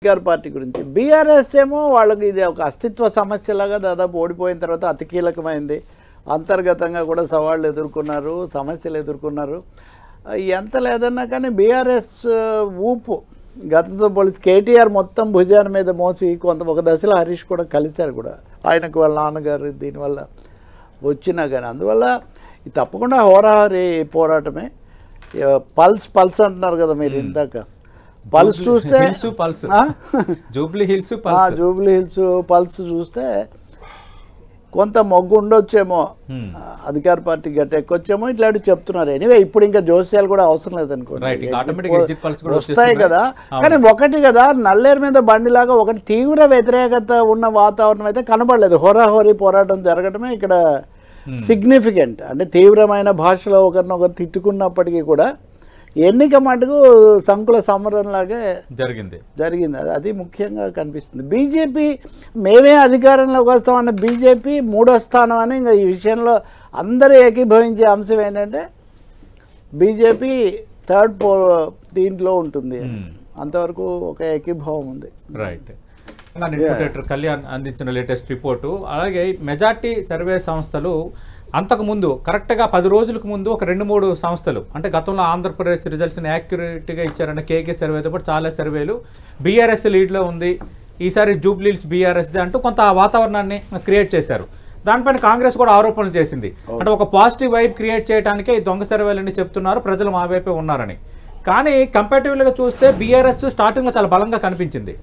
గారి పార్టీ గురించి. బీఆర్ఎస్ ఏమో వాళ్ళకి ఇది ఒక అస్తిత్వ సమస్యలాగా దాదాపు ఓడిపోయిన తర్వాత అతి కీలకమైంది. అంతర్గతంగా కూడా సవాళ్ళు ఎదుర్కొన్నారు, సమస్యలు ఎదుర్కొన్నారు. ఎంత లేదన్నా కానీ బీఆర్ఎస్ ఊపు గతంతో పోలిసి కేటీఆర్ మొత్తం భుజాన మీద మోసి ఒక దశలో హరీష్ కూడా కలిశారు కూడా, ఆయనకు వాళ్ళ నాన్నగారు దీనివల్ల వచ్చినా కానీ. అందువల్ల ఇది తప్పకుండా హోరాహోరీ పోరాటమే. పల్స్ అంటున్నారు కదా మీరు ఇందాక, పల్స్ చూస్తే జూబ్లీ హిల్స్ పల్స్ చూస్తే కొంత మొగ్గు ఉండొచ్చేమో, అధికార పార్టీ గట్ట ఎక్కొచ్చేమో ఇట్లాంటివి చెప్తున్నారు. ఎనీవే ఇప్పుడు ఇంకా జోస్యాలు కూడా అవసరం లేదనుకోండి, వస్తాయి కదా. కానీ ఒకటి కదా, నల్లేరు మీద బండిలాగా ఒకటి తీవ్ర వ్యతిరేకత ఉన్న వాతావరణం అయితే కనబడలేదు. హోరాహోరీ పోరాటం జరగడమే ఇక్కడ సిగ్నిఫికెంట్. అంటే తీవ్రమైన భాషలో ఒకరినొకరు తిట్టుకున్నప్పటికీ కూడా ఎన్నిక మటుకు సంకుల సమరంలాగే జరిగింది. అది ముఖ్యంగా కనిపిస్తుంది. బీజేపీ మేమే అధికారంలోకి వస్తామన్న బీజేపీ 3వ స్థానం అని. ఇంకా ఈ విషయంలో అందరూ ఏకీభవించే అంశం ఏంటంటే బీజేపీ దీంట్లో ఉంటుంది. అంతవరకు ఒక ఏకీభావం ఉంది. రైట్. కళ్యాణ్ అందించిన లేటెస్ట్ రిపోర్టు. అలాగే మెజార్టీ సర్వే సంస్థలు అంతకుముందు కరెక్ట్గా 10 రోజులకు ముందు ఒక 2-3 సంస్థలు, అంటే గతంలో ఆంధ్రప్రదేశ్ రిజల్ట్స్ని యాక్యురేట్గా ఇచ్చారన్న కేకే సర్వేతో పాటు చాలా సర్వేలు బీఆర్ఎస్ లీడ్లో ఉంది, ఈసారి జూబ్లీహిల్స్ బీఆర్ఎస్ది అంటూ కొంత వాతావరణాన్ని క్రియేట్ చేశారు. దానిపైన కాంగ్రెస్ కూడా ఆరోపణలు చేసింది. అంటే ఒక పాజిటివ్ వైబ్ క్రియేట్ చేయడానికే ఈ దొంగ సర్వేలని చెప్తున్నారు, ప్రజలు మా వైపే ఉన్నారని. కానీ కంపారిటివ్గా చూస్తే బీఆర్ఎస్ స్టార్టింగ్లో చాలా బలంగా కనిపించింది.